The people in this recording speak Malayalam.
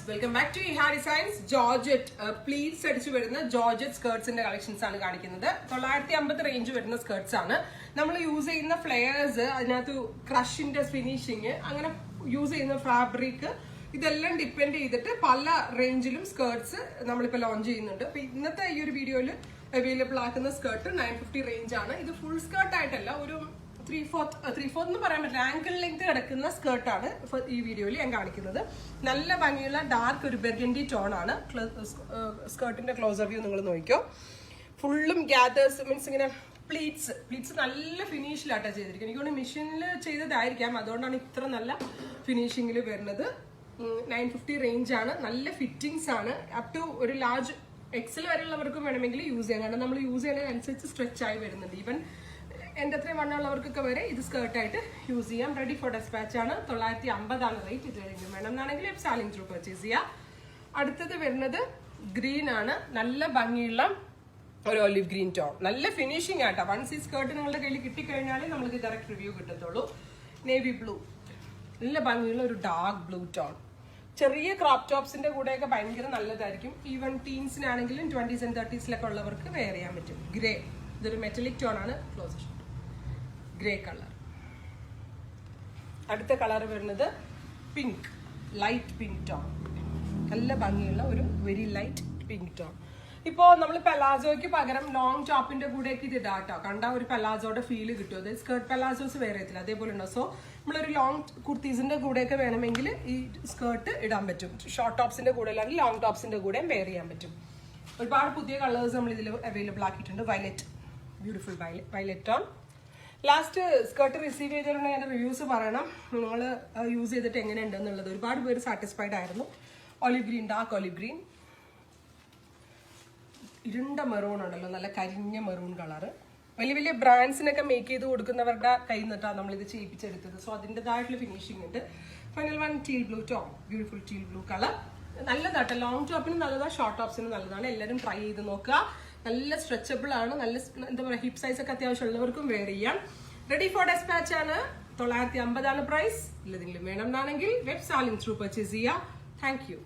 Welcome back to Iha designs. Georgette pleats അടിച്ചു വരുന്ന ജോർജറ്റ് സ്കേർട്സിന്റെ കളക്ഷൻസ് ആണ് കാണിക്കുന്നത്. 950 റേഞ്ച് വരുന്ന സ്കേർട്സ് ആണ്. നമ്മൾ യൂസ് ചെയ്യുന്ന ഫ്ലെയേഴ്സ്, അതിനകത്ത് ക്രഷിന്റെ ഫിനിഷിങ്, അങ്ങനെ യൂസ് ചെയ്യുന്ന ഫാബ്രിക്, ഇതെല്ലാം ഡിപ്പെൻഡ് ചെയ്തിട്ട് പല റേഞ്ചിലും സ്കേർട്സ് നമ്മളിപ്പോൾ ലോഞ്ച് ചെയ്യുന്നുണ്ട്. അപ്പൊ ഇന്നത്തെ ഈ ഒരു വീഡിയോയിൽ അവൈലബിൾ ആക്കുന്ന സ്കേർട്ട് 950 റേഞ്ച് ആണ്. ഇത് ഫുൾ സ്കേർട്ട് ആയിട്ടല്ല, ഒരു 3/4 എന്ന് പറയാൻ പറ്റില്ല, ആങ്കിൾ ലെങ്ത് കിടക്കുന്ന സ്കേർട്ടാണ് ഈ വീഡിയോയിൽ ഞാൻ കാണിക്കുന്നത്. നല്ല ഭംഗിയുള്ള ഡാർക്ക് ഒരു ബെർഗൻഡി ടോൺ ആണ്. സ്കേർട്ടിന്റെ ക്ലോസർ വ്യൂ നിങ്ങൾ നോക്കിക്കോ. ഫുള്ളും ഗ്യാദേഴ്സ് മീൻസ് ഇങ്ങനെ പ്ലീറ്റ്സ് നല്ല ഫിനിഷിലായിട്ടാണ് ചെയ്തിരിക്കുന്നത്. എനിക്ക് തോന്നുന്നു മെഷീനിൽ ചെയ്തതായിരിക്കാം, അതുകൊണ്ടാണ് ഇത്ര നല്ല ഫിനിഷിങ്ങിൽ വരുന്നത്. 950 റേഞ്ച് ആണ്. നല്ല ഫിറ്റിംഗ്സ് ആണ്. അപ് ടു ഒരു ലാർജ് എക്സൽ വരെയുള്ളവർക്കും വേണമെങ്കിൽ യൂസ് ചെയ്യാം. കാരണം നമ്മൾ യൂസ് ചെയ്യുന്നതിനനുസരിച്ച് സ്ട്രെച്ച് ആയി വരുന്നുണ്ട്. ഈവൻ എൻ്റെ അത്രയും വണ്ണമുള്ളവർക്കൊക്കെ വരെ ഇത് സ്കേർട്ടായിട്ട് യൂസ് ചെയ്യാം. റെഡി ഫോർ ഡെസ്പാച്ച് ആണ്. 950 ആണ് റേറ്റ്. ഇത് വേണം എന്നാണെങ്കിൽ സാലിംഗ് ത്രൂ പർച്ചേസ് ചെയ്യാം. അടുത്തത് വരുന്നത് ഗ്രീൻ ആണ്. നല്ല ഭംഗിയുള്ള ഒരു ഒലിവ് ഗ്രീൻ ടോൺ. നല്ല ഫിനിഷിംഗ് ആട്ടോ. വൺസ് ഈ സ്കേർട്ട് നിങ്ങളുടെ കയ്യിൽ കിട്ടിക്കഴിഞ്ഞാൽ നമുക്ക് ഡയറക്റ്റ് റിവ്യൂ കിട്ടത്തുള്ളൂ. നേവി ബ്ലൂ, നല്ല ഭംഗിയുള്ള ഒരു ഡാർക്ക് ബ്ലൂ ടോൺ. ചെറിയ ക്രോപ്പ് ടോപ്സിന്റെ കൂടെയൊക്കെ ഭയങ്കര നല്ലതായിരിക്കും. ഈവൻ ടീൻസിനാണെങ്കിലും 20s and 30s ഉള്ളവർക്ക് വെയർ ചെയ്യാൻ പറ്റും. ഗ്രേ, ഇതൊരു മെറ്റലിക് ടോൺ ആണ്. Close grey colour. അടുത്ത കളർ വരുന്നത് പിങ്ക്, ലൈറ്റ് പിങ്ക് ടോൺ. നല്ല ഭംഗിയുള്ള ഒരു വെരി ലൈറ്റ് പിങ്ക് ടോൺ. ഇപ്പോൾ നമ്മൾ പെലാസോയ്ക്ക് പകരം ലോങ് ടോപ്പിന്റെ കൂടെയൊക്കെ ഇത് ഇടാട്ടോ. കണ്ട ഒരു പെലാസോയുടെ ഫീല് കിട്ടും. അതായത് സ്കേർട്ട് പെലാസോസ് വേറെ എത്തില്ല, അതേപോലെ ഉണ്ടോ. സോ നമ്മളൊരു ലോങ് കുർത്തീസിന്റെ കൂടെയൊക്കെ വേണമെങ്കിൽ ഈ സ്കേർട്ട് ഇടാൻ പറ്റും. ഷോർട്ട് ടോപ്സിന്റെ കൂടെ അല്ലെങ്കിൽ ലോങ് ടോപ്സിന്റെ കൂടെയും വെയർ ചെയ്യാൻ പറ്റും. ഒരുപാട് പുതിയ കളേഴ്സ് നമ്മൾ ഇതിൽ അവൈലബിൾ ആക്കിയിട്ടുണ്ട്. Violet, beautiful violet tone. Last skirt receive ചെയ്തിട്ടുണ്ടെങ്കിൽ അതിന്റെ റിവ്യൂസ് പറയണം. നിങ്ങൾ യൂസ് ചെയ്തിട്ട് എങ്ങനെയുണ്ടെന്നുള്ളത്. ഒരുപാട് പേര് സാറ്റിസ്ഫൈഡ് ആയിരുന്നു. Olive green, dark olive green. ഇരുണ്ട മെറൂൺ ഉണ്ടല്ലോ, നല്ല കരിഞ്ഞ മെറൂൺ കളറ്. വലിയ വലിയ ബ്രാൻഡ്സിനൊക്കെ മേക്ക് ചെയ്ത് കൊടുക്കുന്നവരുടെ കയ്യിൽ നിന്നിട്ടാണ് നമ്മളിത് ചെയ്യിപ്പിച്ചെടുത്തത്. സോ അതിൻ്റെതായിട്ടുള്ള ഫിനിഷിംഗ് ഉണ്ട്. Final one teal blue tone, beautiful teal blue colour. നല്ലതാട്ടോ. ലോങ് ടോപ്പിനും നല്ലതാണ്, ഷോർട്ട് ടോപ്സിനും നല്ലതാണ്. എല്ലാവരും ട്രൈ ചെയ്ത് നോക്കുക. നല്ല സ്ട്രെച്ചബിൾ ആണ്. നല്ല എന്താ പറയുക, ഹിപ്പ് സൈസ് ഒക്കെ അത്യാവശ്യം ഉള്ളവർക്കും വെയർ ചെയ്യാം. റെഡി ഫോർ ഡെസ്പാച്ച് ആണ്. 950 ആണ് പ്രൈസ്. ഇല്ലെങ്കിലും വേണമെന്നാണെങ്കിൽ വെബ് സാലിംഗ് ത്രൂ പർച്ചേസ് ചെയ്യാം. Thank you.